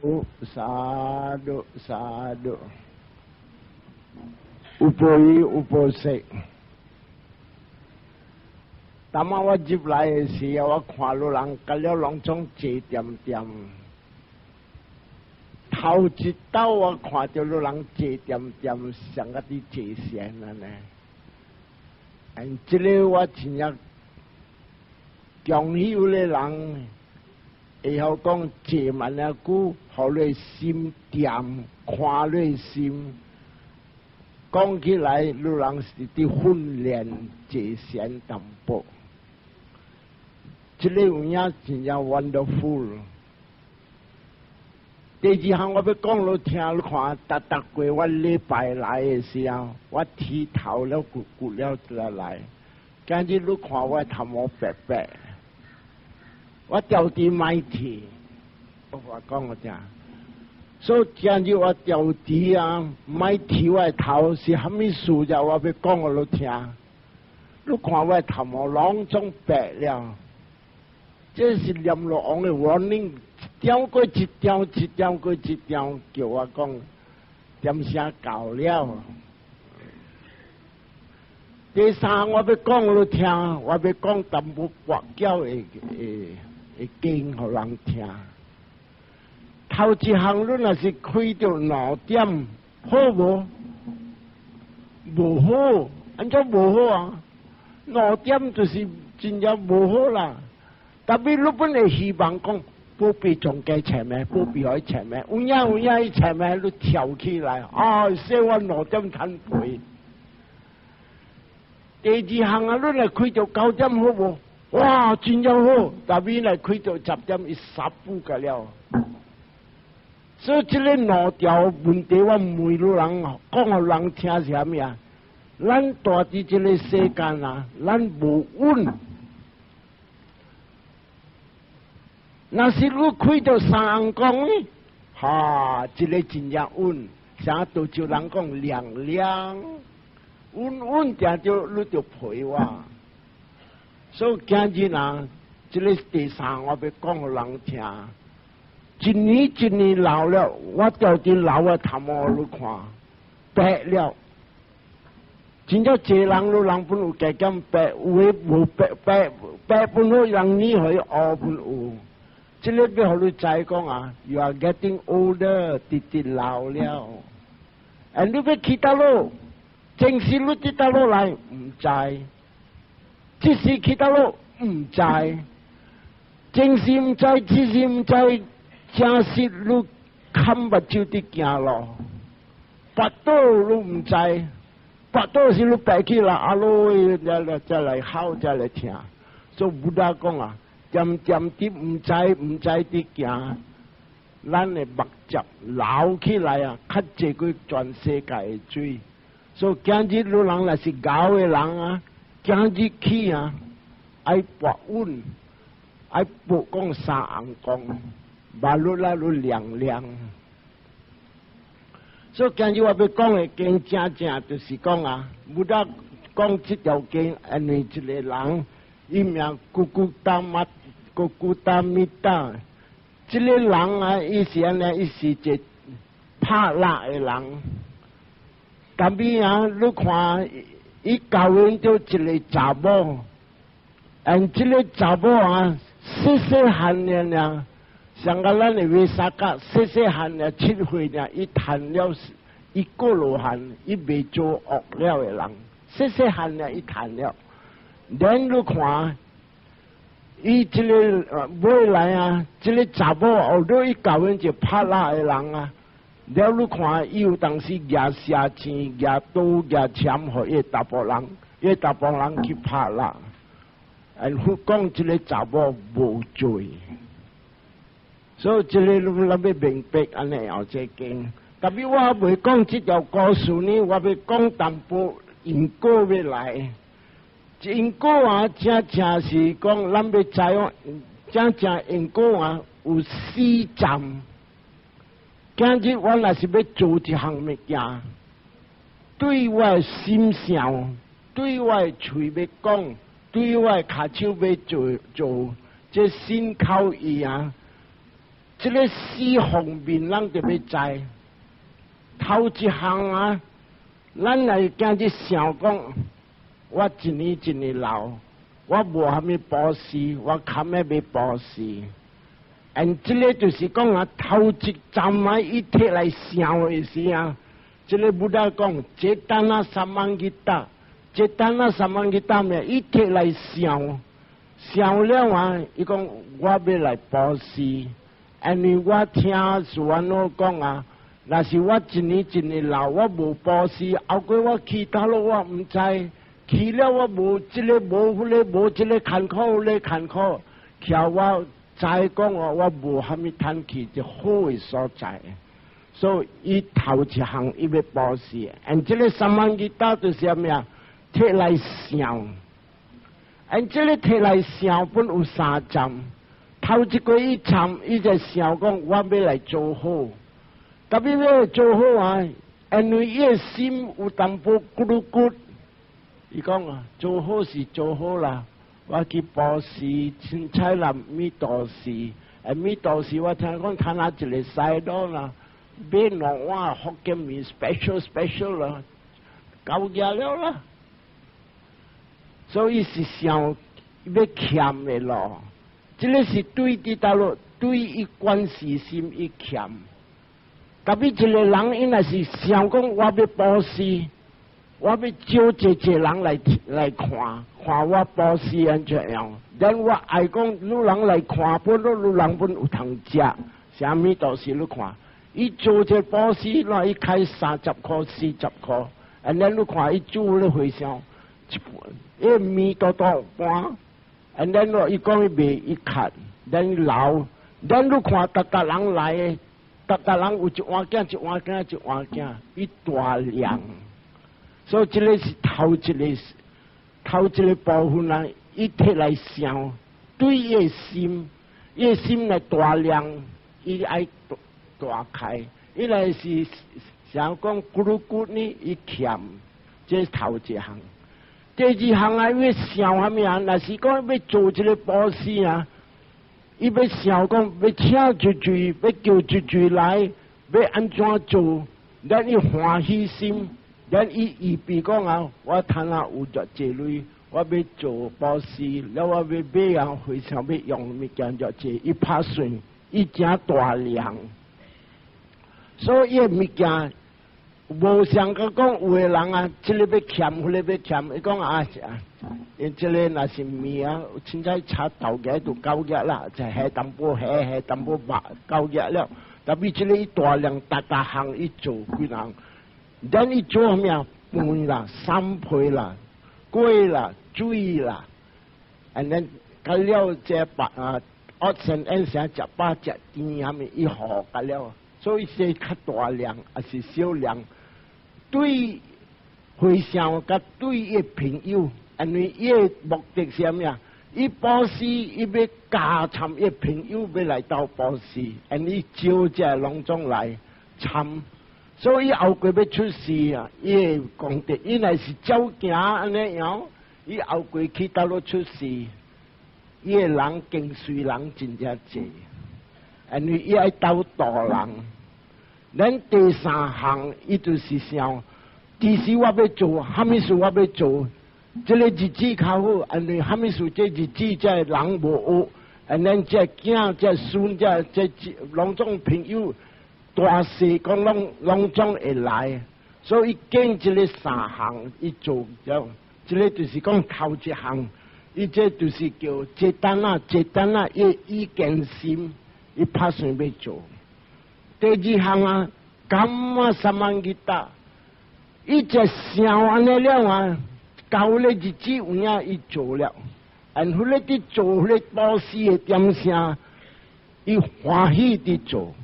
萨埵萨埵，有波伊有波色。当我入来的时候，我看到人甲了拢总坐点点。头一道我看到了人坐点点，像个啲坐仙啊呢。这个我真正强有的人。会晓讲坐慢啊久，互你心掂，看你心。讲起来，你人是伫训练坐禅淡薄。这个有影真正 wonderful。第二项我要讲你听，你看，逐过我礼拜来的时候，我剃头了，骨了来。今日你看我头毛白白。我掉地买提，我讲我听，所以今日我掉地啊，买提我头是虾米事呀？我要讲我都听。你看我头毛拢总白了，这是念落王的 warning， 一条过一条，一条过一条，叫我讲点声搞了。第三，我要讲我都听，我要讲淡薄佛教的。会经互人听。头一项你若是开到2点，好无？无好，安怎无好啊？2点就是真正无好啦。但是你本来希望讲不必从家前面，不必喺前面，有影喺前面，你跳起来，说我2点摊赔。第二项啊，你若开到9点，好无？哇，真正好！但是来开到10点，伊杀不个了。所以这个2条问题，我每个人讲互人听是虾米啊？咱住伫这个世间啊，咱无稳。若是你开到3公呢，这个真正稳。啥都就人讲亮亮，稳定就你就陪我。所以今日啊，这个第三我要讲互人听。一年老了，我掉伫老的头毛你看，白了。真正济人本有加减白，有诶无白本好人你可以黑本有。这个要互你知讲啊 ，You are getting older， 直老了。你要去倒路，正是你去倒路来唔知。即时去倒路唔知，正是唔知，即是唔知，正是你看目睭伫行路，八道你唔知，八道是你白起来，阿罗再来考再来听，所以不大讲啊，渐啲唔知伫行，咱的目睭老起来啊，较济过全世界的水，所以今日你人若是搞的人啊。今日起啊，爱博稳，爱博讲3红光，马路啦路亮亮。所以今日我要讲的经正就是讲啊，不得讲这条经，因为一个人，伊名咕咕达米达，这个人啊，伊是安尼，伊是一个拍蜡的人，但是啊，你看。伊交往着一个查某，这个查某啊，细汉呢，像个咱的维萨卡，细汉呢7岁呢，伊谈了，伊过罗汉，伊未做恶了的人，细汉呢伊谈了，然你看，伊这个未来啊，这个查某后头伊交往就拍拉的人啊。了，你看，伊有当时举射箭、举刀、举枪，互伊大部人去拍啦。讲这个查某无罪，所以这个咱要明白安尼后这经。特别我未讲这条故事呢，我要讲淡薄因果要来。因果啊，正是讲咱要知哦，正因果啊有4站。今日我若是要做一项物件，对我的心想，对我的嘴要讲，对我的脚手要做，这心口意啊，这个四方面人就要知。头一项啊，咱来今日想讲，我一年一年老，我无虾米保湿，我坎要要保湿。这个就是讲啊，头一站啊，伊摕来想的时啊，这个不得讲，这单啊3万几打，这单啊3万几打咩？伊摕来想，想了啊，伊讲我要来保湿，因为我听苏安诺讲啊。若是我一年一年老，我无保湿，后过我去倒落我唔知，去了我无这个无迄个无这个坎坷咧坎坷，叫我再讲我无虾米叹气就好嘅所在，所以伊头一项伊要保湿，这个3万几刀就是啥物啊？摕来想，这个摕来想本有3站，头一个一站，伊就想讲我要来做好。特别要做好啊，因为伊心有淡薄咕噜咕。伊讲啊，做好是做好啦，我去保湿青菜啦，米豆豉，米豆豉我听讲看下一个西多啦，买两碗福建面 special 啦，够价了啦。所以是想要欠的咯，这个是对伫倒落，对伊关系心伊欠。特别一个人，伊若是想讲我要保湿，我要招一个人来看我保湿安怎样。但我爱讲，女人来看，本来女人本有通食，啥物都是你看。伊做一个保湿，那伊开30块、40块，咱你看伊煮咧回上，伊面多半，咱咯伊讲伊卖伊砍，咱老，咱你看逐人来的。大人有一碗囝，一碗囝，一碗囝，伊大量，所以这个是头一个部分啊，伊摕来想，对伊的心来大量，伊爱大开，伊来是想讲咕噜咕呢，伊欠，这是头一项。第二项啊，要想啥物啊？若是讲要做一个保湿啊。伊要想讲，要请一句，要叫一句来，要安怎做？咱伊欢喜心，咱伊预备讲啊，我趁下有着这类，我要做保湿，了我要买啊，非常要用物件着这，伊拍算，伊真大量，所以伊物件无像个讲有的人啊，这个要欠，迄个要欠，伊讲啊。因这个若是面啊，凊彩炒豆芽就够热啦，就下淡薄下淡薄白够热了。特别这个伊大量大项伊做几人，咱伊做咩啊？饭啦、三配啦、粿啦、水啦，然后了这白option N 啥食饱食甜下面伊好个了，所以是较大量还是小量？对回想甲对伊朋友。因为伊的目的是啥物啊？伊保湿，伊要加参伊朋友要来到保湿，因伊招这拢总来参，所以后过要出事啊！伊的功德，伊若是照行安尼样，伊后过去到落出事，伊的人跟随人真正济，因为伊爱斗大人。咱第三项，伊就是想，第四我要做，虾米事我要做。这个日子较好，安尼虾米事这日子这人无学，安尼这囝这孙这拢总朋友大细讲拢总会来，所以经这个3项伊做了，这个就是讲头一项，伊这就是叫接单啊，伊坚心，伊拍算要做。第二项啊，感啊3万几打，伊这想安尼了啊。到了日子有影伊做了，然后咧伫做咧保湿的点声，伊欢喜伫做。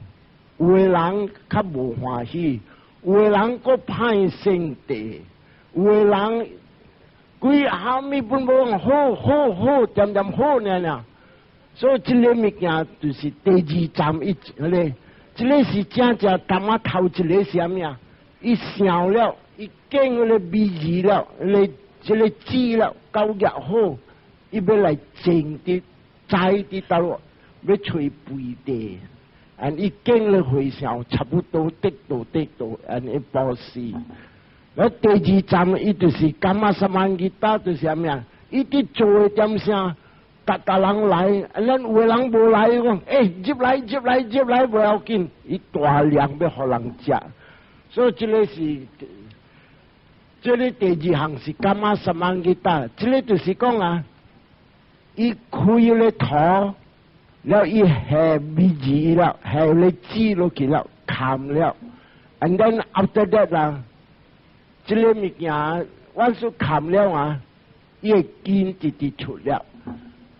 有的人较无欢喜，有的人搁歹性地，有的人规下面本无好，点好呢。所以这个物件就是第2站伊咧，这个是正淡仔头一个是啥物啊？伊想了，伊见迄个美字了，这个籽了够热好，伊要来种的栽的到要吹肥地，安伊经了回上差不多得到，安伊保持。那第二站伊就是干嘛什么吉他就是啥物啊？伊伫做诶点啥？达人来，咱有诶人无来讲，接来，不要紧，伊大量要互人食。所以这个是，这个第二项是干嘛什么吉他？这个就是讲啊，伊开了头。了伊下鼻子了，下咧指落去了，砍了 ，and then after that 啦，这个物件，我说砍了啊，伊会筋直出了，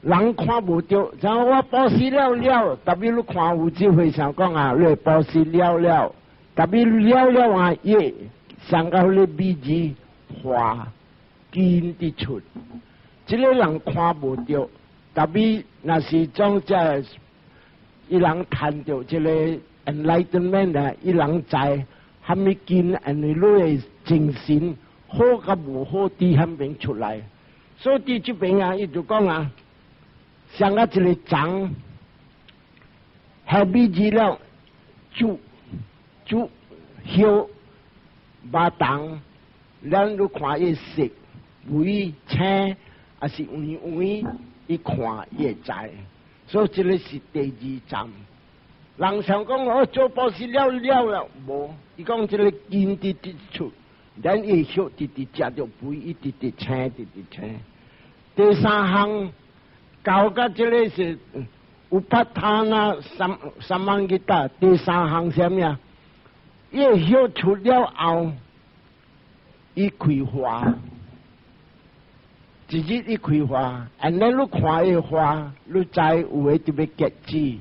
人看无到，然后我保湿了，特别你看有机会上讲啊，你保湿了，特别了啊，伊上到你鼻子滑筋直出，这个人看无到。特别那是种在伊人谈到这个 enlightenment 啊，伊人在还没见安尼类精神好甲无好伫迄边出来，所以伫这边啊，伊就讲啊，像啊一个长下鼻子了，煮烧巴当，咱都看伊食肥青还是圆。伊看伊会知，所以这个是第二站。人常讲做保湿了，无，伊讲这个筋直出，咱伊血直食着肥，伊直青。第三项教甲这个是有帕他那三万吉他。第三项是咩啊？伊血出了后，伊开花。一日一开花，然后你看伊花，你知有诶特别结子，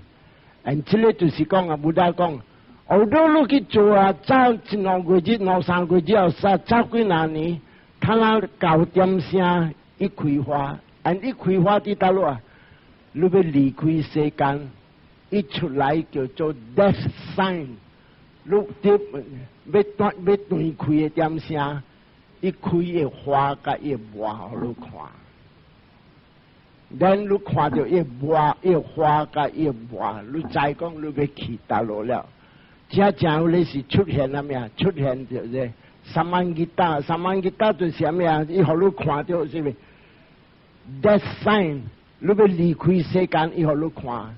这个就是讲啊，不大讲，好多你去做啊，早一两个月、两三个月后，早几哪年，看那9点声一开花，一开花伫倒落啊，你要离开世间，一出来叫做 death sign， 你要断开诶点声。伊开伊花甲伊花互你看，咱你看到伊花甲伊花，你知讲你要去倒落了。这正有咧是出现啊咩啊？出现就是三万吉他就是啥物啊？伊互你看到是咪 ？Death sign， 你要离开世间，伊互你看。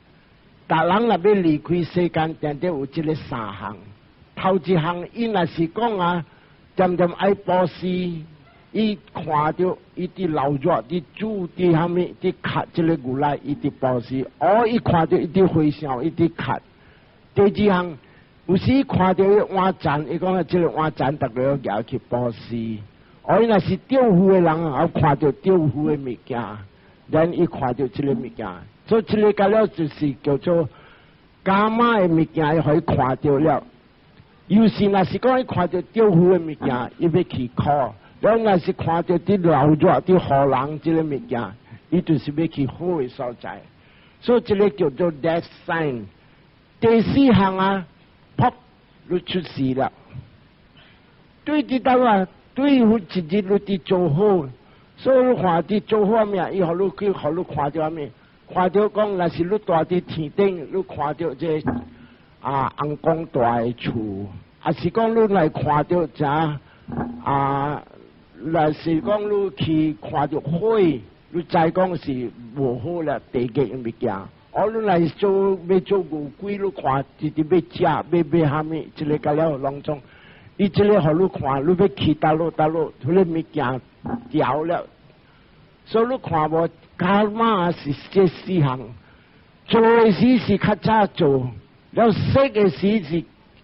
大人若要离开世间，定得有即个三项。头一项，伊若是讲啊。渐爱保湿，伊看到伊伫流热，伫煮，伫虾米，伫咳即个牛奶，伊伫保湿。伊看到伊伫回笑，伊伫咳。第二项，有时看到伊碗잔，伊讲即个碗잔，逐个要举去保湿。伊若是钓鱼的人，我看到钓鱼的物件，咱伊看到即个物件，所以即个甲了就是叫做伽马的物件，伊互伊看到了。有时若是讲伊看到钓鱼的物件，伊要去考；然后若是看到啲流热、啲荷人即个物件，伊就是要去好的所在。所以即个叫做 death sign。第四项啊，噗，你出事了。对啲倒啊，对付一日你啲做好，所以你看啲做好咩？伊互你去，互你看到咩？看到讲，若是你住伫天顶，你看到这。红光大的厝，还是讲你来看到啥？若是讲你去看到火，你再讲是无好了地基物件。你来要做牛龟，你看直直要食，要虾米？这个甲了拢总，伊这个互你看，你要去倒落，迄个物件掉了。所以你看无，伽马是这四项，做的时是较早做。了食的时是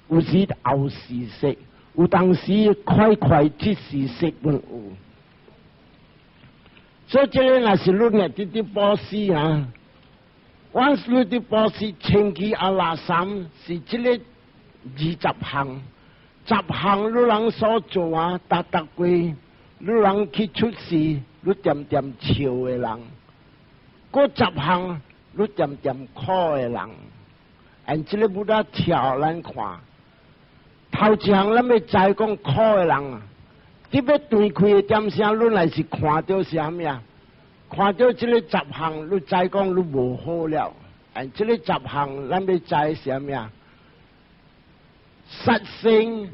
有时后时食，有当时快即时食本有。所以这个若是你若伫保湿啊，我你伫保湿千期阿拉三是这个20项，10项你人所做啊，达过，你人去出事，你点笑的人，嗰10项你点哭的人。这个不得挑咱看，头一项咱要知讲苦的人啊，你要断开的点声，你若是看到啥物啊？看到这个10项，你知讲你无好了，这个10项，咱要知什么呀？杀生、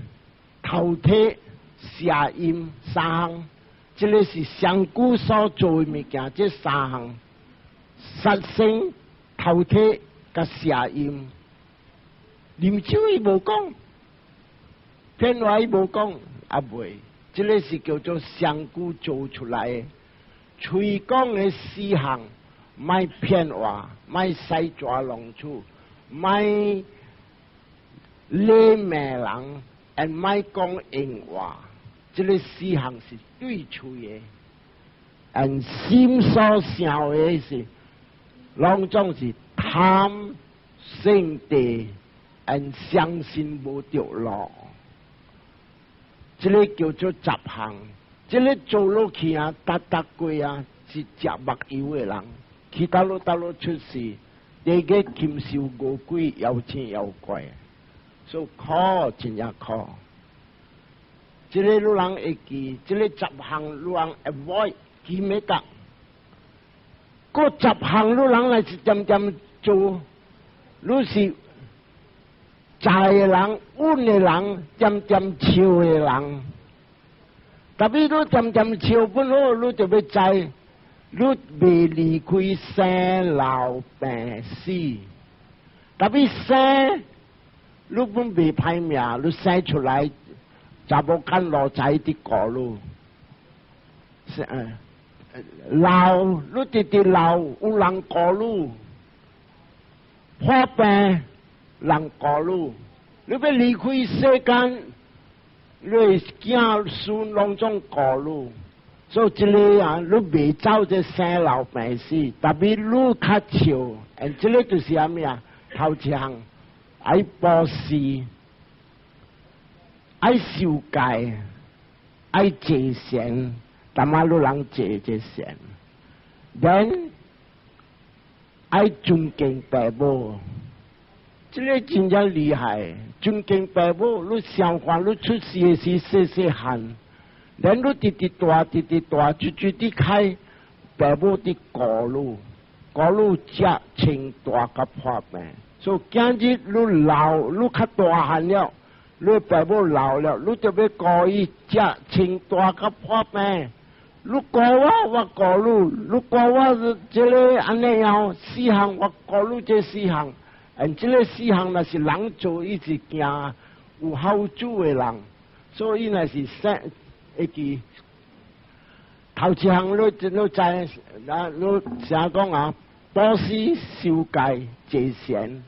偷窃、邪淫3项，这个是上古所做的物件，这3项：杀生、偷窃、甲邪淫。啉酒伊无讲，天话伊无讲，也袂。这个是叫做上古做出来的。随讲的4项，莫骗话，莫西抓弄处，莫勒骂人，也莫讲硬话。这个4项是对处的，心所想的是，拢总是贪、性地，相信无着路。这个叫做10项。这个做落去啊，达过啊，是食目油的人，去倒落出事，第个禽兽恶鬼妖精妖怪，所以苦真正苦。这个路人会记，这个10项路人 avoid 记没得，嗰10项路人来是渐渐做，如是在的人、稳的人、渐渐笑的人。特别你渐渐笑本好，你就要知，你未离开生老病死。特别生，你本未歹命，你生出来，查某干路仔的过路。老，你直直老，有人过路，破病，人过路，你要离开世间。你囝孙拢总过路，所以这个啊，你未走这生老病死，特别你较笑，这个就是啥物啊？头一项爱布施，爱受戒，爱节贤，淡仔你人节贤，then 爱尊敬父母。这个真正厉害，尊敬父母，你想看你出世的是细汉，然你直直大，追的开，父母的过路才清大甲破病。所以今日你老，你较大汉了，你父母老了，你就要故意才清大甲破病。你过我过你，你过我这个安尼样4项，我过你这4项。这个4项那是人做，伊是行有好处的人，所以那是会记头一项你知，你啥讲啊？布施、受戒、节贤，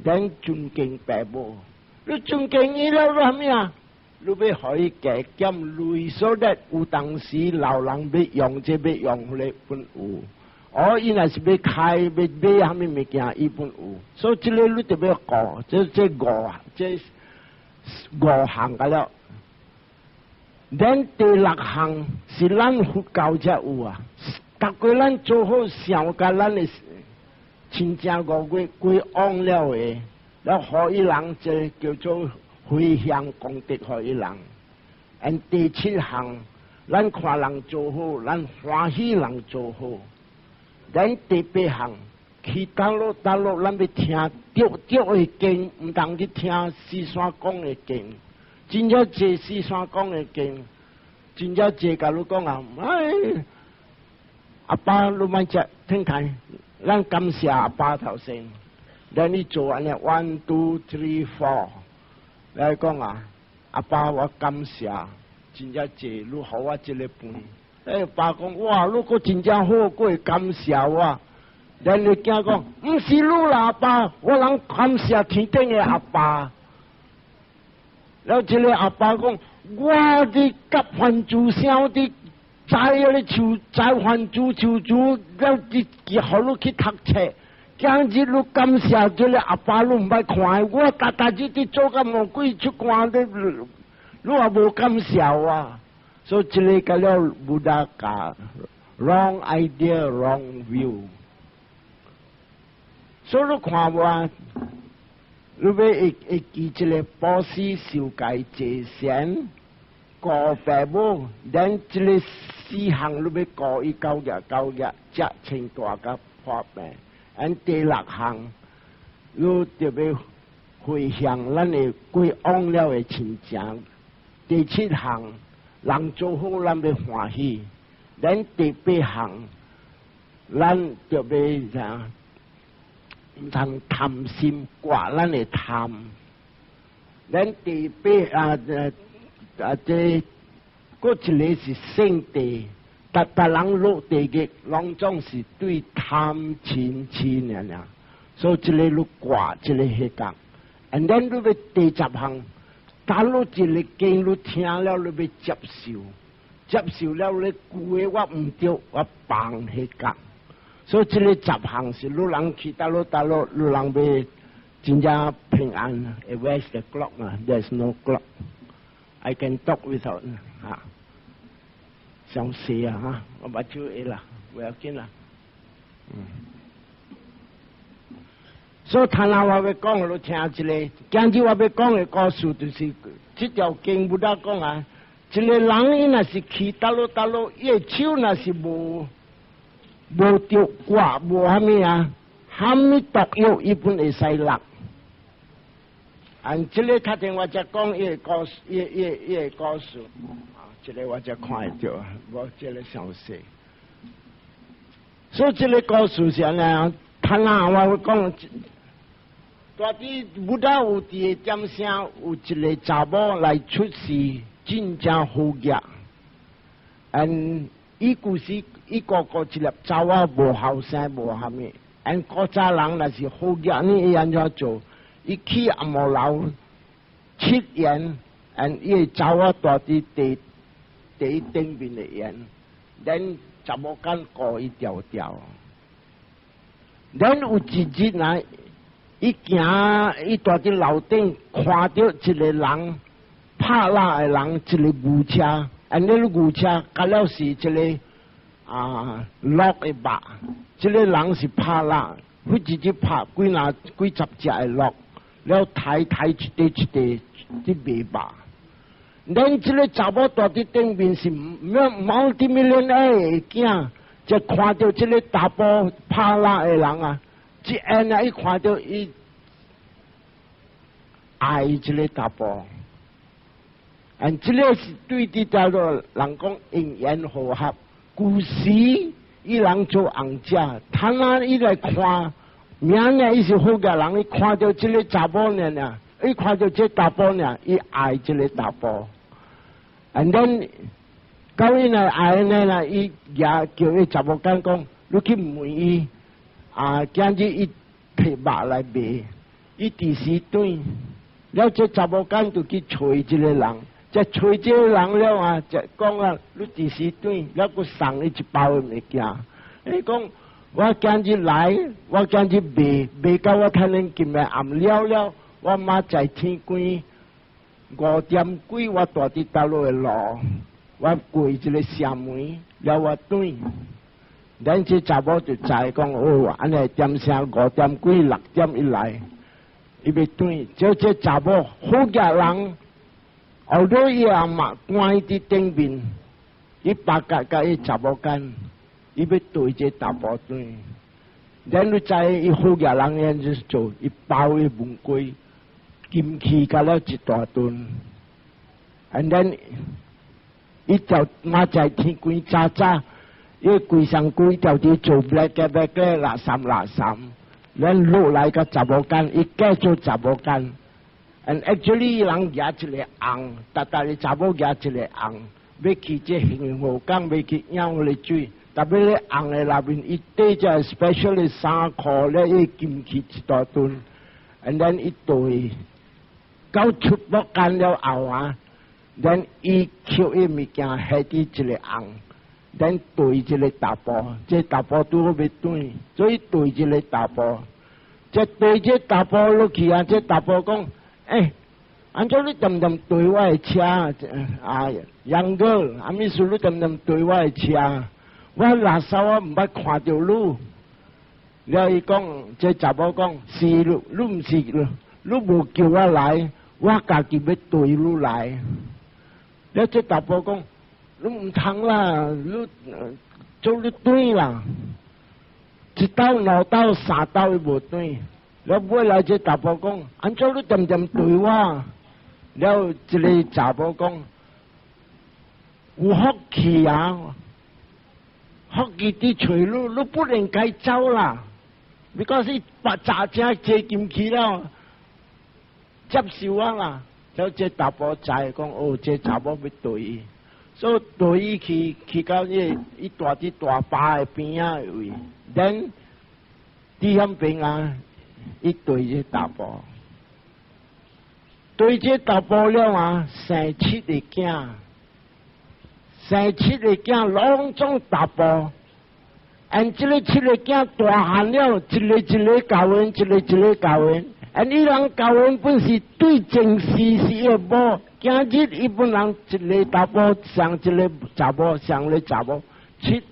咱尊敬父母。你尊敬伊了，你啥物啊？你要互伊加减类，所以有当时老人要用，要用咧本有。伊若是要开要买虾米物件，伊本有，所以这个你就要顾，这5项个了。咱第6项是咱佛教才有啊，逐个咱做好上甲咱的亲情5月归往了的，了互伊人这叫做回向功德互伊人。第7项，咱看人做好，咱欢喜人做好。咱第8项，去倒落，咱要听着的经，唔通去听四山讲的经。真正坐四山讲的经，真正坐甲你讲啊，阿爸你莫食听开，咱感谢阿爸头先。咱你做安尼1、2、3、4，来讲啊，阿爸我感谢，真正坐你互我这个饭。爸讲哇，你个真正好，过感谢我。咱你囝讲，唔是你啦，阿爸，我人感谢天顶的阿爸。了，这个阿爸讲，我的甲还珠声的栽咧树，栽还珠树竹，了就互你去读册。今日你感谢这个阿爸，你唔捌看，我大日的做甲魔鬼出关的，你也无感谢我。所以这个叫了布达卡 wrong idea wrong view。所以你看我，你要会记这个布施、受戒、节贤、顾父母，咱这个4项你要顾伊9日，才清大甲破病。第六项，你特别回向咱的过往了的亲情。第七项，人做好咱要欢喜。咱第八项，咱特别啥？唔通贪心挂咱的贪。咱第八这嗰一个是圣地，但人落地嘅，拢总是对贪嗔痴尔，所以一个你挂，一个迄个。and then 你要第十项，假如一个经你听了，你要接受，接受了你句我唔对，我放迄个。所以这个十项是路人去路人要真正平安。Where's the clock? There's no clock. I can talk without 想死啊！我把手下啦，不要紧啦。所以谈下我要讲的，你听一个。今日我要讲的故事就是这条经不得讲啊。一个人伊若是去伊的手若是无着挂，无虾米啊，虾米毒药伊本会使落。这个确定我才讲伊的故事，伊的故事。这个我才看得到，我这个详细。所以这个故事是安尼，谈下我讲。大啲不但有伫个点声，有一个查某来出世，真正好嘢。伊故事伊个一粒查某无后生无虾米，古早人若是好嘢，你安怎做？伊去阿毛楼7年，伊个查某大啲第一顶面的烟，咱查某间过一条条。咱有一日来。伊大伫楼顶看到一个人拍拉的人，一个牛车，那个牛车甲了是一个鹿的马，这个人是拍拉，佢直接拍几十只的鹿，了抬一地去卖吧。咱这个查某大伫顶面是multi-millionaire的囝，就看到这个查甫拍拉的人啊。一按啊，伊看到伊爱这个查甫，这个是对的叫做人讲因缘和合。古时伊人做红家，他那伊来看，明呢伊是好个人，伊看到这个查甫呢，伊看到这查甫呢，伊爱这个查甫。and then 到伊来爱呢，伊也叫伊查甫讲，你去问伊。今日伊摕肉来卖，伊第时段，了这查某间就去找这个人，这找这个人了啊，就讲你第时段，了佮送伊一包的物件。伊讲我今日来，我今日卖到我睇恁今日暗了，我妈在天光5点几，我大伫道路的路，我过一个社门，了我转。咱这查某就知讲哦，安尼点声5点几6点一来，伊要转。这查某好个人，后头伊阿妈关伫顶面，伊八甲伊查某间，伊要对这查甫转。咱你知伊好个人安怎做？伊包伊门柜，金器甲了一大吨，and then 伊就妈在天光早。伊规上规条伫做black 垃圾，咱落来个查某间，伊继续查某间。and actually 人举一个红，但个查某举一个红，要去这幸福港，要去养个水，特别咧红的内面，伊缀只 especially 衫裤咧，伊金器一大吨 ，and then 伊对，到出国间了后啊 ，then 伊捡伊物件，下伫一个红。咱对这个查甫，这查甫拄好要转，所以对这个查甫，这对这查甫落去啊！这查甫讲，安怎你点对我的车杨哥，秘书你点对我的车？我垃圾我唔捌看到你。了伊讲，这查甫讲是你唔是你无叫我来，我家己要对你来。了这查甫讲。你唔通啦，你做你对啦。一刀、两刀、三刀伊无对，了尾来这查甫讲，安怎你点点对我？了一个查甫讲，有福气啊，福气伫找你不能该走啦。because 伊把查正坐进去了，接受啊啦。了这查甫知讲，哦，这查某要对伊。所以对伊去到伊住伫大坝的边仔位，等伫遐边啊，伊对这查甫，对这查甫了啊，生7个囝，生7个囝拢总查甫，按这个7个囝大汉了，一个教完，一个教完，按伊人教完本是对正事是一无。今日一般人一个查甫上一个查某上一个查某，7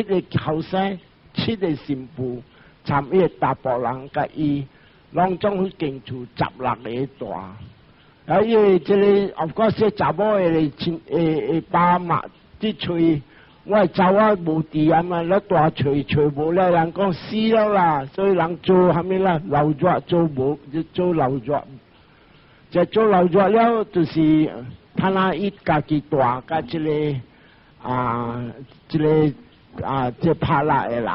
个后生，7个新妇，参伊个查甫人甲伊，拢总去进厝16个大。啊，因为这个of course查某会爸妈伫厝，我查某无伫啊嘛，咧大找无了，人讲死了啦，所以人做虾米啦，流热做无做流热。这做老热了，就是他那伊家己大，甲这这拍拉的人。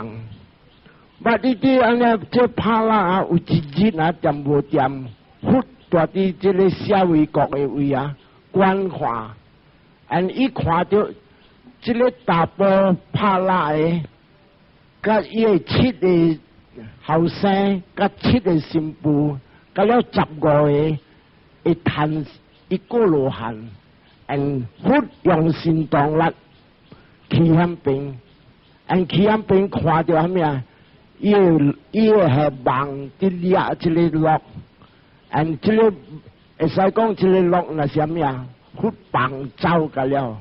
捌你啲安尼，这拍拉啊，有一日啊，掂无掂，忽大伫这个社会局的位啊，观看，按伊看到这个大波拍拉的，甲伊个7个后生，甲7个新妇，甲了15个。会叹一个罗汉，忽用心动力去遐边，去遐边看到虾米啊？伊个系梦伫掠一个鹿，这个会使讲这个鹿那是虾米啊？忽放走个了，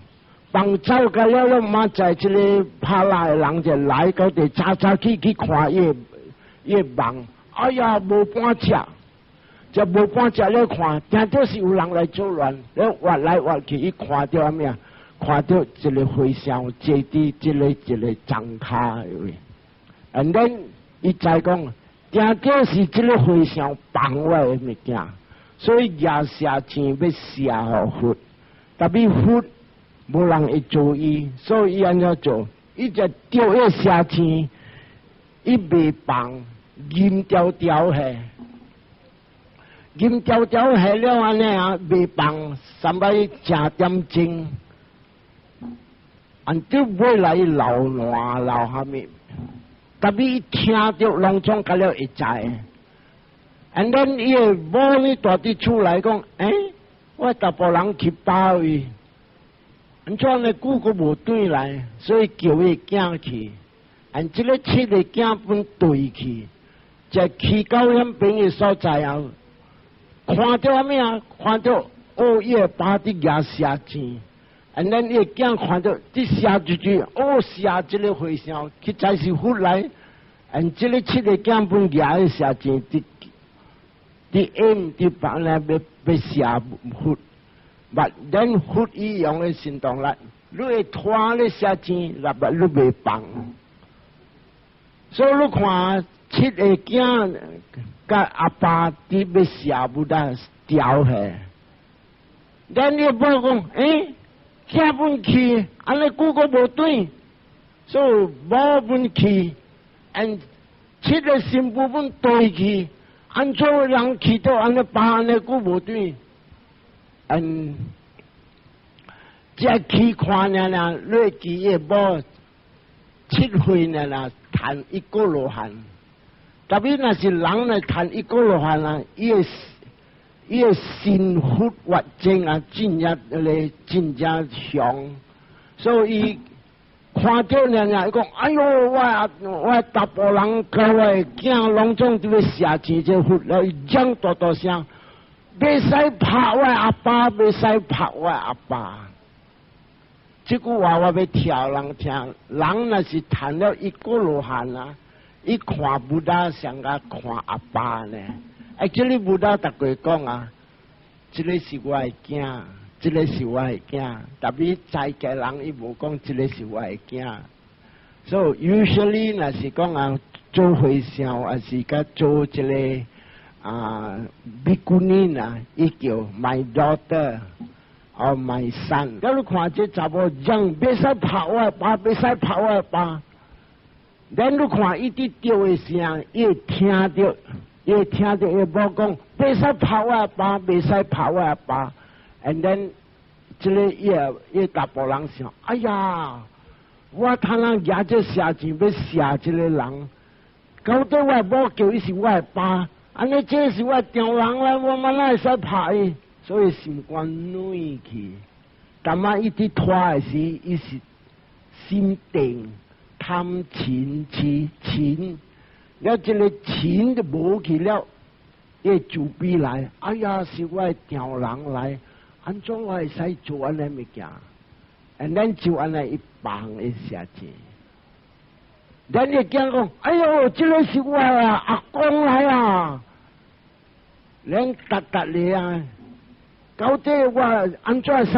放走个了，马在这个拍拉的人就来到地早去看伊个梦，哎呀，无半只。就无半只咧看，听到是有人来作乱，咧挖来挖去，伊看到啥物啊？看到一个回响，坐伫一个张卡位，然后伊再讲，听到是这个回响放我的物件，所以夜下钱要下好佛，特别佛无人会做伊，所以伊安怎做？伊就钓迄下钱，伊袂放，阴条条嘿。阴条条下了安尼啊，袂放3摆正点钟，按照尾来流烂流虾米，特别伊听到拢总甲了会知。and then 伊个某呢大伫厝来讲，我查甫人去巴位，安怎呢久个无转来，所以叫伊囝去，即个7个囝本对去，就去到遐边个所在啊。看到啥物啊？看到伊个爸伫牙写钱，然后伊个囝看到伫写一句，写这个回声，去才是忽来，这个7个囝本牙个写钱，伫伫爸来要写忽，但忽伊用个行动力，你会拖咧写钱，你袂放，所以你看7个囝。甲阿爸伫要写不得调下，但你无讲，囝本去，安尼久个无对，所以某本去，7个新妇本对去，安怎人去到安尼爸安尼久无对，这去看呢，累计也无7岁呢，谈一个罗汉。特别那是人来谈一个罗汉啊，伊个心佛活正啊，真正强，所以伊看到人伊讲，哎呦，我查甫人甲我的囝拢总伫要写钱这佛来讲大大声，袂使拍我阿爸，袂使拍我阿爸。这句话我要跳人听，人那是谈了一个罗汉啊。伊看布达像甲看阿爸呢，这里布达逐个讲啊，这个是我的囝，这个是我的囝，特别在家人伊无讲这个是我的囝， So usually 那是讲啊，做会上还是甲做一个比古尼啊，伊叫 my daughter or my son。假如看这查某人，别使拍我爸，别使拍我爸。咱如看伊伫叫的声，伊会听到，伊会听到伊某讲，别使拍我爸，别使拍我爸。And then 这个伊大部人想，哎呀！我通人举这射箭要射这个人，到底我某叫伊是我的爸，安尼这是我丈人啦，我哪会使拍伊？所以心肝软去。但嘛，伊伫拖的时，伊是心定贪钱钱，了这个钱就无去了，伊就比来，哎呀，是我的丈人来，安怎我会使做安尼物件？咱就安尼一放一下子，咱就讲讲，哎呦，这个是我阿公来啊！咱达咧啊，到底我安怎使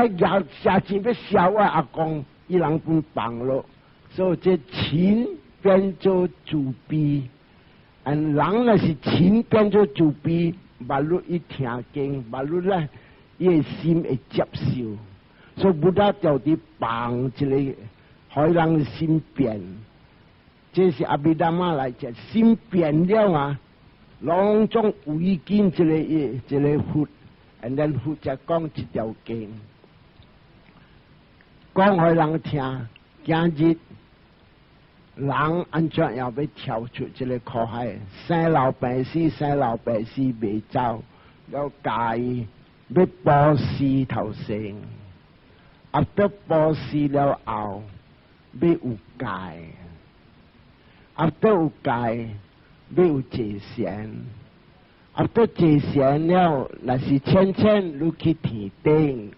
下钱要烧我阿公？伊人不放咯，所以这钱变做自卑，人若是钱变做自卑，马路一听经，马路咧，伊的心会接受。所以不达就伫放一个，害人心变。这是阿弥达妈来讲，心变了啊，拢总围紧一个佛，and then佛才讲一条经，讲害人听。今日人安怎样要跳出这个苦海？生老病死，生老病死未走，要戒，要保持头先。阿得保持了后，要有戒；阿得有戒，要有节贤；阿得节贤了，那是千你去天顶；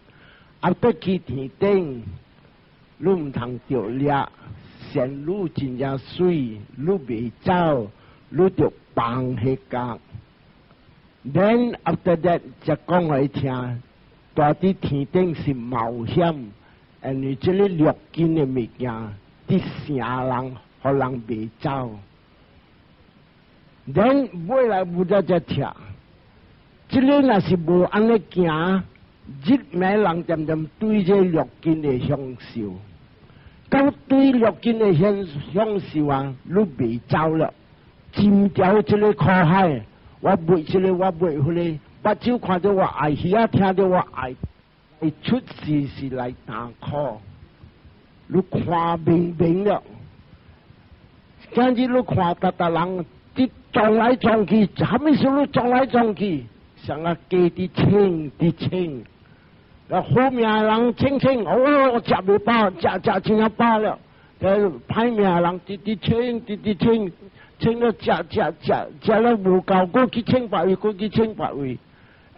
阿得去天顶，你唔通着掠，仙女真正水，你未走，你着放迄角。Then after that， 就讲来听。大伫天顶是冒险，因为这个略紧的物件，伫城人，互人袂走。咱尾来不得只听，这个若是无安尼行，日暝人渐渐对这略紧的享受，到对略紧的享受啊，你袂走了，进掉这个苦海，我袂这个，我袂迄个。目睭看到我爱，耳仔听到我爱，会出事是来打苦。你看明明了，今日你看达人啲撞来撞去，啥物事你撞来撞去，像啊加啲清，那好命人清，哦，食未饱，食真啊饱了，歹命人啲清了食了无够，过去清别位。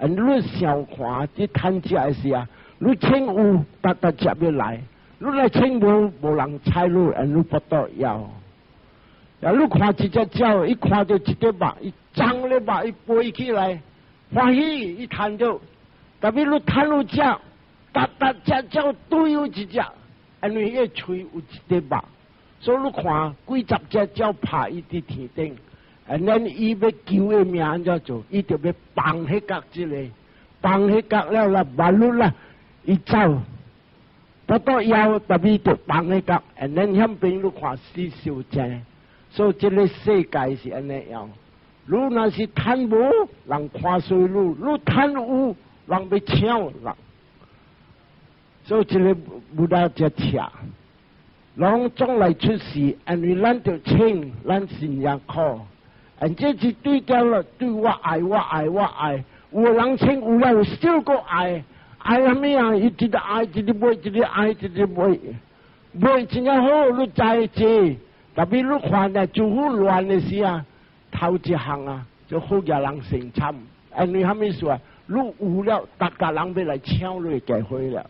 你想看啲贪食的时啊，你请有达接要来，你来请无人睬你，你不得要。你看一只鸟，一看到一只肉，伊张咧肉，伊飞起来，欢喜，伊贪到。特别你贪有只，只鸟对有一只，因为伊喙有一只肉，所以你看几十只鸟爬伊伫天顶。咱伊要救的命安怎做？伊就要放迄角之类，放迄角了啦，马路啦，伊走，不到腰，特别就放迄角。咱向边你看死受正，所以这个世界是安尼样。你若是贪无，人看衰你；你贪有，人要抢人。所以这个不大只车，人总来出事，因为咱就清，咱心也苦。这是对掉了，对我爱，有人请有了，有少个爱什么啊？一直爱，一直买，买真正好，你在这，特别你看啊，就好乱的时啊，头一项啊，就好叫人成惨。因为什么说啊？你有了，大家人要来抢你机会了，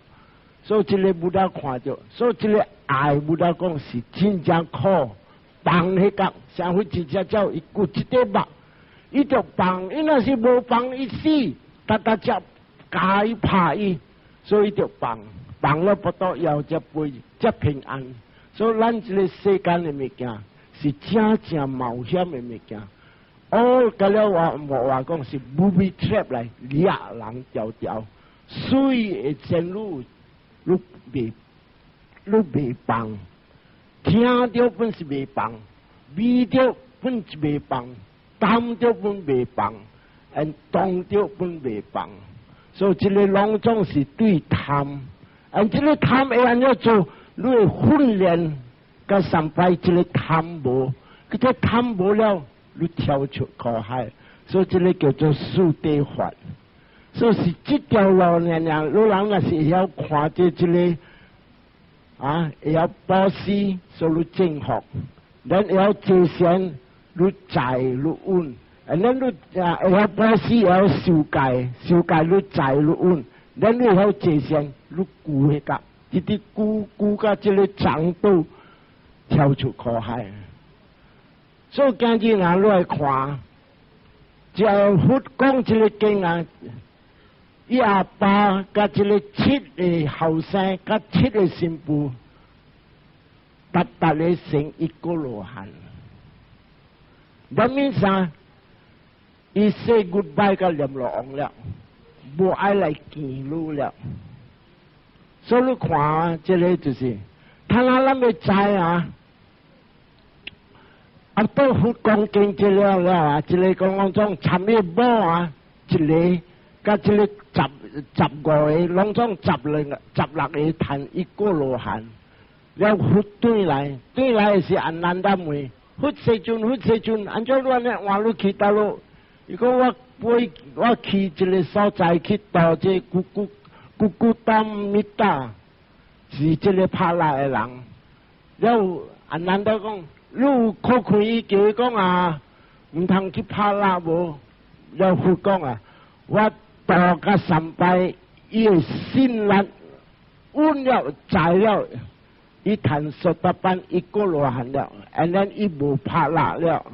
所以这个不大看到，所以这个爱不大讲是真正苦。放迄角，社会一只鸟，伊骨一块肉，伊就放，伊若是无放，伊死，大只加伊拍伊，所以就放了不到腰才飞，才平安。所以咱这个世间的物件是正冒险的物件。甲了我讲是 booby trap 来抓人条，水会前路愈袂放，听到本是袂放，味到本是袂放，谈到本袂放，当到本袂放。所以这个拢总是对贪，这个贪会安怎做？你会训练甲上摆这个贪无，这贪无了。你跳出苦海，所以这个叫做四谛法。所以是这条路呢，老人也是会晓看这个会晓保持，所以正确。咱会晓节省，你财你稳，咱你会晓保持，会晓修改你财你稳。咱你会晓节省，你顾迄个，一直顾到这个长度，跳出苦海。所以今日咱来看，就佛讲这个经啊，伊阿爸甲这个7个后生，甲7个新妇，达咧成一个罗汉。that means 伊 say goodbye 甲念落王了，无爱来见路了。所以你看这个就是，他那咱要知到佛讲经这了这个讲种参与某一个甲这个15个拢总16个谈一个罗汉，了佛对来是安难得问，佛世尊，安怎乱咧换你去倒落？伊讲我去一个所在去到这古丹密达，是这个帕拉的人，了安难得讲。你有靠开伊叫伊讲唔通去拍拉无？了佛讲我道甲3拜，伊的心力稳了在了，伊谈说达班一个罗汉了，然后伊无拍拉了。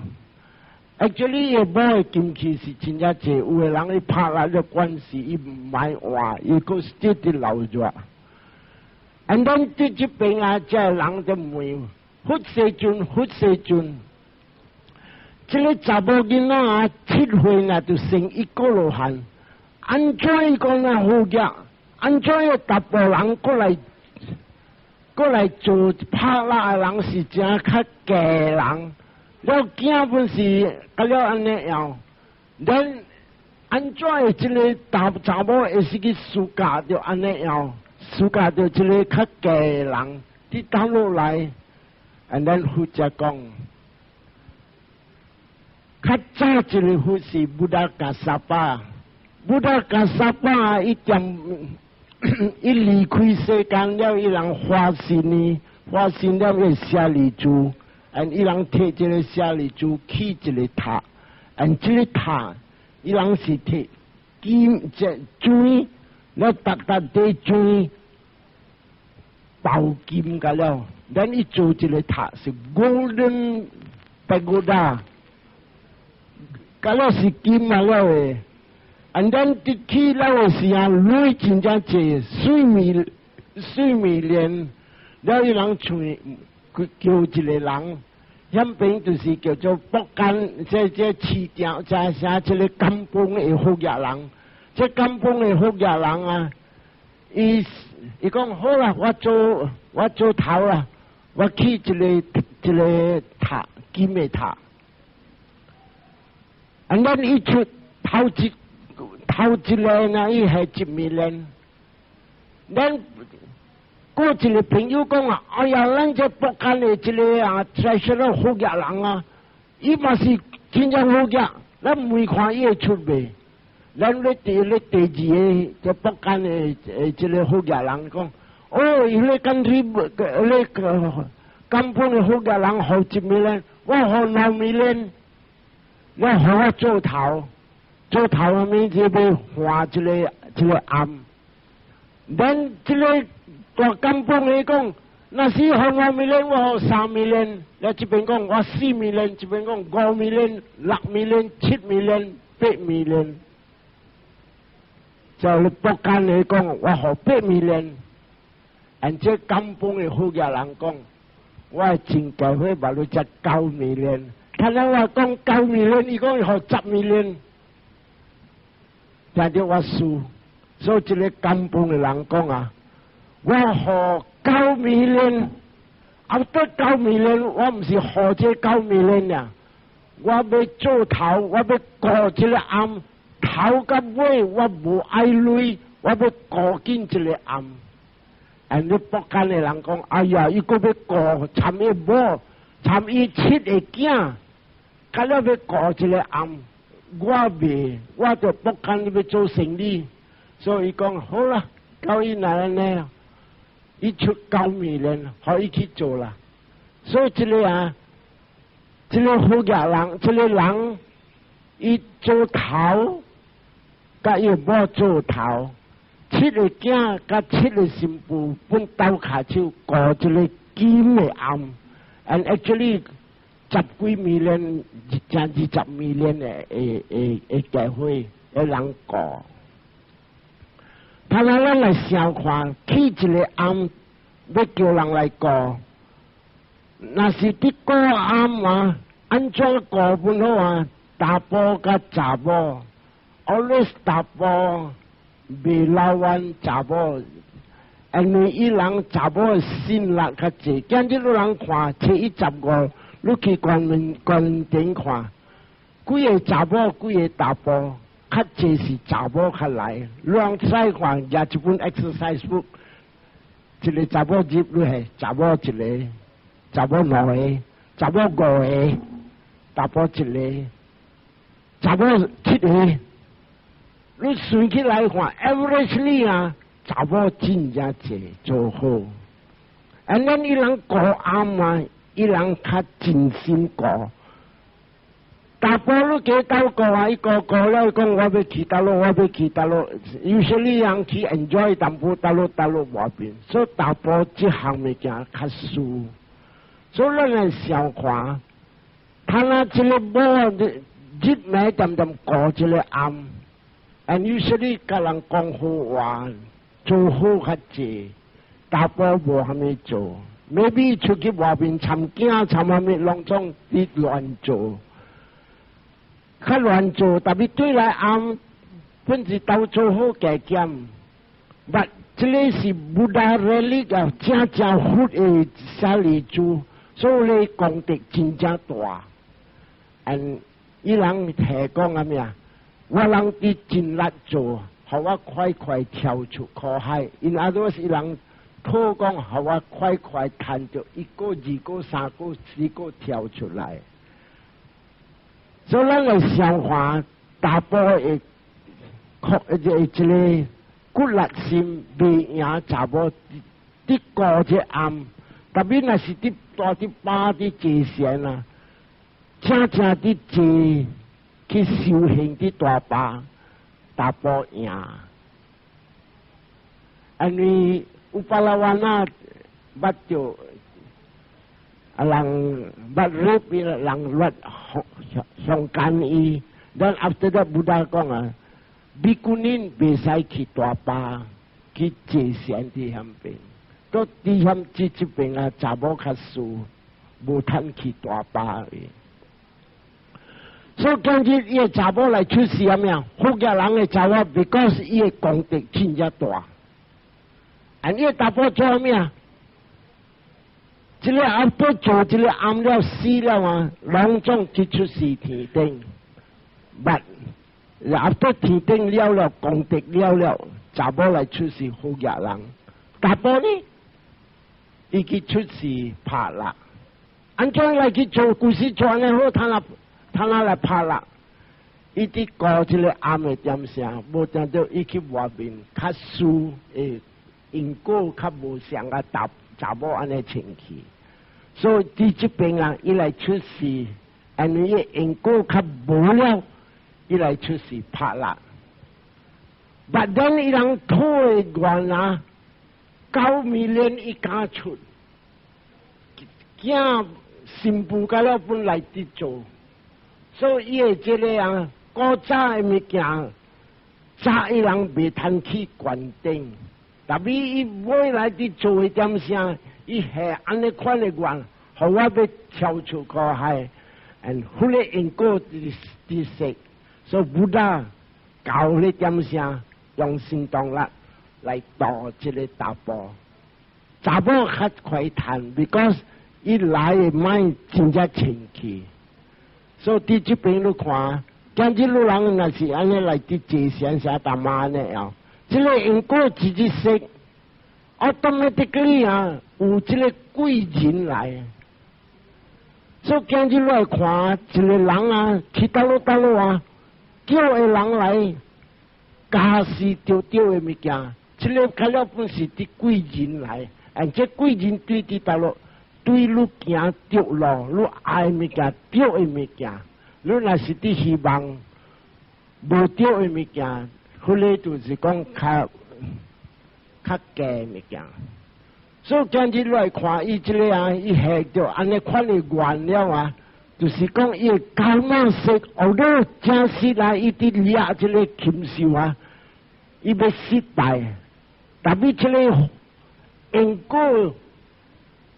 actually 伊无进去是真正济，有的人伊拍拉了关系，伊唔买换，伊个 still 伫留着。然后这边这人就问。佛世尊，这个查某囡仔7岁呢就成一个罗汉，安怎伊讲好嘅？安怎要达波人过来做拍拉的人是真较假人，了囝本是了安尼样，咱安怎会这个查某会是去输家着安尼样，输家着这个较假人，伫倒落来。and then 佛就讲，较早一个佛是布达加萨巴，伊伊离开世间了，伊人发心了个舍利珠，伊人摕这个舍利珠起一个塔，这个塔伊人是摕金这水，了达地水包金个了。dan 伊做一个塔是 golden pagoda， kalau是金啊了诶 ，and then 啲起了是水真正济，水米连，了伊人吹叫一个人，迄边就是叫做北干，这市场在啥这个甘榜的福业人，这甘榜的福业人伊讲好啦，我做头啦。我去一个塔，金的塔，咱伊出头一个呢，伊系1 million。咱过一个朋友讲哎呀，咱这北干的这个traditional 福业人伊嘛是真正福业，咱每看伊会出卖。咱第二个这北干的这个福业人讲。伊咧跟住咧根本嘅好嘅人好1 million， 我好9 million， 我好我做頭嘅面就被畫一個暗，但這個個根本嚟講，那是好9 million， 我好3 million， 你這邊講我4 million， 這邊講5 million、6 million、7 million、8 million， 就你國家嚟講，我好8 million。and 這根本嘅好嘅人講，我真教会把你只9 million， 他那话讲9 million， 伊讲好10 million， 听到我输，所以这个甘榜的人讲啊，我好9 million， 后得9 million， 我唔是好这9 million 呀，我要做头，我要过这个暗，头甲尾我无爱累，我要过紧这个暗。你北间的人讲，哎呀，伊个要过参伊某，参伊7个囝，甲了要过这个暗，我未，我就北间要做生意，所以伊讲好啦，到伊奶奶，伊出9 million， 可以去做啦。所以这个啊，这个好家人，这个人，伊做头，甲伊某做头。7个囝甲7个新妇本斗骹手过一个金的暗 ，and actually 10几 million 将20 million 的教会的人过。他让咱来想看，起一个暗要叫人来过，那是伫过暗啊，安怎过本好啊？查甫甲查某 ，always 查甫。未老完查某，因为伊人查某心力较济。今日有人看715，你去关灯看，几个查某，几个查甫，较济是查某较来。你人再看也一本 exercise book， 一个查某入你系查某一个，查某2个，查某5个，查甫1个，查某7个。你算起来看 ，averagely 啊，查某真正济做好。and then 伊人过暗啊，伊人较真心过。查甫你加到过啊，伊过了讲我要去倒落，我要去倒落。usually 人去 enjoy 淡薄倒落外边，所以查甫这项物件较输。所以咱来想看，他那这个某日暝点点过这个暗。and usually 甲人讲好话，做好较济，查甫无虾米做 ，maybe 出去外面参囝参虾米拢总伫乱做，较乱做，特别对来暗，本是斗做好加减，但这个是不大热力啊，正好的小礼主，所以功德真正大，and 伊人提讲啊咩啊？我人伫尽力做，互我快跳出苦海。因阿多是人讨讲，互我快赚着1个、2个、3个、4个跳出来。所以咱来想看，大波的一个骨力心未赢查某伫过这暗，特别若是伫大伫巴伫坐线啊，正伫坐。去修行的大巴，大波赢。因为有巴拉瓦那捌着人捌入去人捌上干伊。Dan after that 布达讲啊，比古人袂使去大巴去坐线伫遐边，到伫遐这边啊，查某较输，无通去大巴诶。所以今日伊个查某来出事啊咩？福家人个查某 ，because 伊个功德真正大。伊个查甫做咩啊？这个阿婆做这个暗了死了啊，拢总去出事天顶。但阿婆天顶了功德了，查某来出事福家人。查甫呢，伊去出事拍啦。安怎来去做故事传的好他那来拍啦，伊伫过这个暗的点声，无听到伊去外面较输诶，因果较无相啊搭查某安尼情绪，所以伫这边啊，伊来出事，因为因果较无了，伊来出事拍啦。但等伊人讨的原啊，9 million 伊敢出，囝新妇甲了本来伫做。所以伊个这个啊，古早的物件，早伊人袂通去关灯，特别伊买来伫做一点啥，伊系安尼款的原，好我要跳出苦海 ，and 后来因果知识，所以布达教你点声，用行动力来度这个查甫。查甫较快谈 ，because 伊来的卖真正清气，所以伫这边你看，今日路人若是安尼来伫坐先生大妈呢哦，这个因果知识 ，automatically 啊，有这个贵人来。所以今日来看，一个人啊，去倒路啊，叫个人来，家事丢的物件，这个开了本是啲贵人来，而且贵人对啲倒路，对你行丢路，你爱物件丢的物件，你若是啲希望无丢的物件，后来就是讲较假物件。所以今日来看，伊这个啊，伊下着安尼款的原料啊，就是讲伊高慢色，后头真实来伊伫掠这个禽兽啊，伊要失败，但是这个因果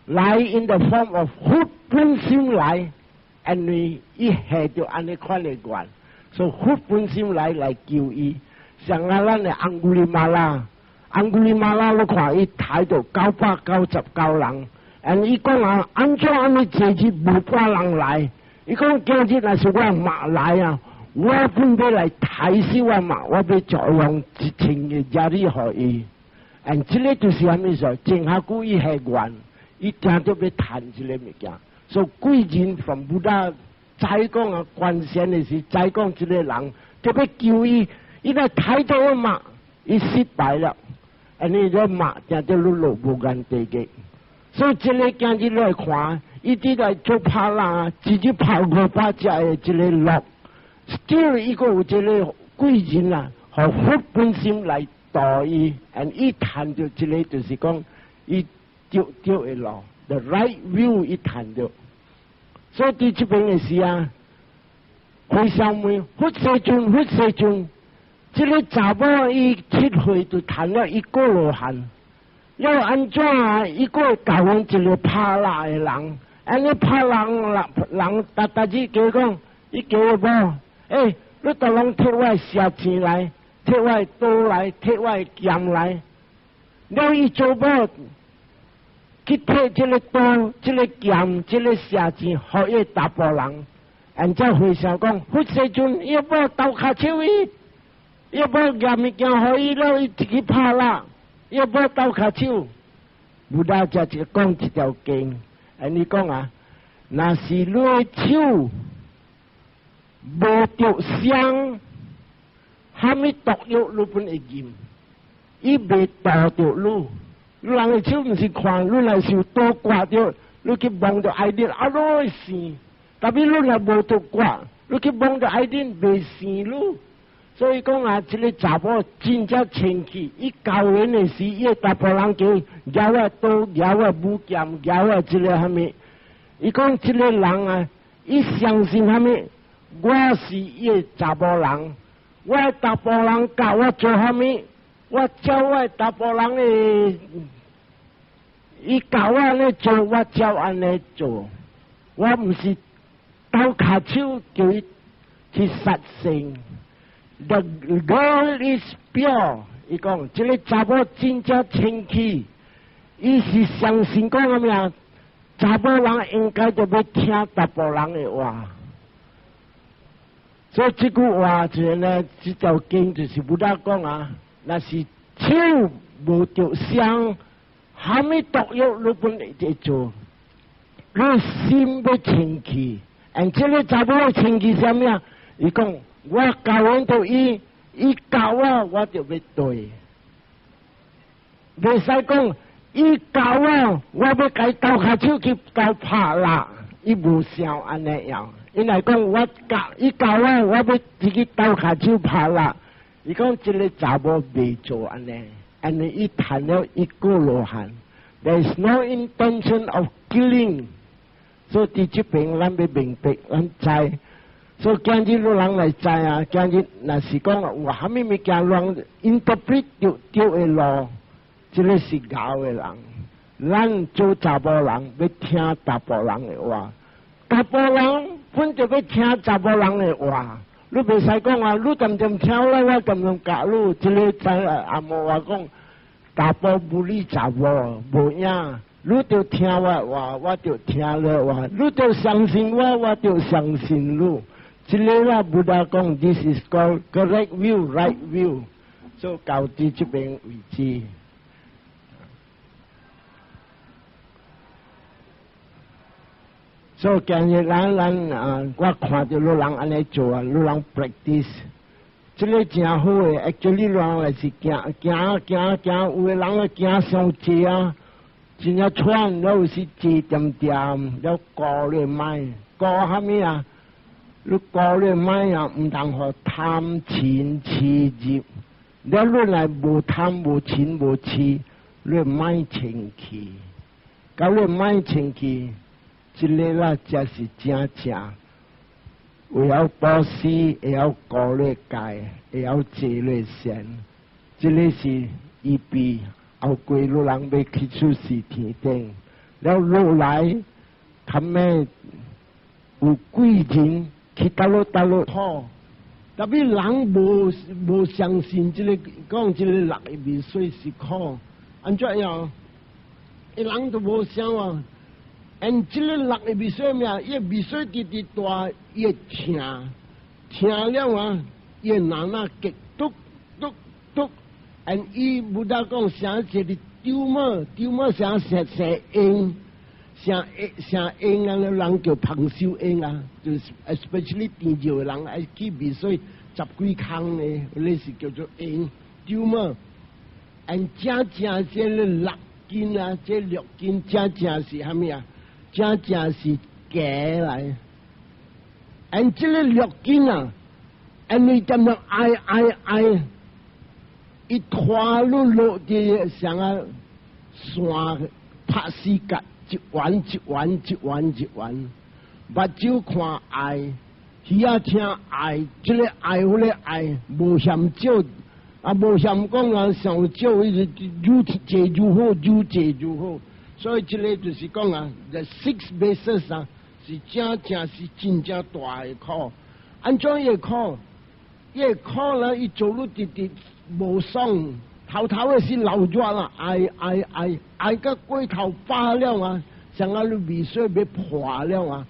来 in the form of 福本身来，因为伊下着安尼款的原，所以福本身来救伊，像咱的安古利马拉。安古利马拉，你看伊抬到999人，伊讲啊，安怎安尼坐日无半人来？伊讲今日若是我马来啊，我本要来抬死我马，我要作用1000个家里互伊。这个就是啥物事？正下古伊下原，伊定都要谈这个物件。所以贵人from Buddha再讲啊，关键的是再讲这个人，特别救伊，伊来抬到我马，伊失败了。你个马定都落无眼地嘅，所以这个今日来看，伊啲来做拍啦，直接拍500只嘅这个落 ，still 伊个有这个贵人啊，和福本身来导伊，伊谈到这个就是讲，伊丢嘅路 ，the right view 伊谈到，所以伫这边嘅事啊，非常美，佛世尊。这个查某伊7岁就谈了一个罗汉，要安怎啊？一个教阮一个拍蜡的人，尼拍人大只叫讲，伊叫我无，你都拢摕我写钱来，摕我刀来，摕我剑来，了伊做无去摕这个刀、这个剑、这个写钱，互伊查甫人，才回想讲，佛世尊要无刀卡手伊。要不夹物件互伊了，伊自己拍啦；要不斗卡手，不大只就讲一条经。你讲啊，若是你手无着香，虾米毒药你本会禁？伊未毒着你，你人的手毋是看，你若是有刀刮着，你去摸着爱人，会死。但是你若无着刮，你去摸着爱人，袂死你。所以讲啊，这个查甫真正清气，伊教人的时，伊大部人叫咬我刀、咬我武剑、咬我这个虾米。伊讲这个人啊，伊相信虾米？我是伊的查甫人，我大部人教我做虾米？我教我大部人的，伊教我安尼做，我照安尼做。我唔是刀卡手叫伊去杀生。The girl is pure， 伊讲这个查某真正清气，伊是相信讲什么？查某人应该就要听查甫人的话，所以这句话就是呢，这条经就是不大讲啊，那是手无着香，虾米毒药你本会做，你心要清气，这个查某清气什么？伊讲。我教阮到伊教我就要对。袂使讲伊教我要甲伊斗下手去甲拍啦，伊无像安尼样。伊来讲伊教我要自己斗下手拍啦。伊讲这个查某袂做安尼，伊谈了一个罗汉。There is no intention of killing， 所以伫这边咱要明白，咱知。所以今日有人来知啊，今日若是讲有虾米物件人 interpret 着对的路，这个是搞的人。咱做查甫人要听查甫人的话，查甫人本就要听查甫人的话。你袂使讲啊，你渐渐听咧，我渐渐教你。一个在阿嬷话讲，查甫不理查某，无影。你就听我的话，我就听你的话。你就相信我，我就相信你。一个啦，不达讲 ，this is called correct view, right view。所以到至这边为止。所以今日咱我看到老人安尼做啊，老人 practice， 这个真好诶。actually 老人是行，有诶人啊行上济啊，真正喘，了有时坐点点，了高咧买，高虾米啊？你高咧买啊，唔通互贪钱痴入，了你来无贪无钱无痴，你买清气，搞你买清气。这个啦，才是真正，为了保湿，也要高咧钙，也要坐咧善。这个是预备后归老人要去出世天顶，了落来，他们有贵人去倒落好，但是人无相信这个讲这个612是苦，安怎样？一人都无想啊。这个612咩？伊鼻水直直大，伊听了啊，伊那激嘟嘟嘟，伊不大讲啥子的丢么啥蛇音，啥音啊，人叫彭秀英啊，就是 especially 甜椒的人，爱去鼻水十几空呢，那是叫做音丢么？正这6斤啊，这6斤正是虾米啊？正是假来，这个6斤啊，你怎么爱，一拖落地上啊山拍死角，一弯，目睭看爱，耳仔听爱，这个爱那个爱，无嫌少，啊无嫌讲啊上少，一直愈济愈好，愈济愈好。所以这个就是讲啊 ，the 6 bases 啊，是正是真正大的苦。安怎也苦？也苦了，伊走路直直无爽，头的是流热啦，挨到龟头发了啊，像啊你鼻水要破了啊，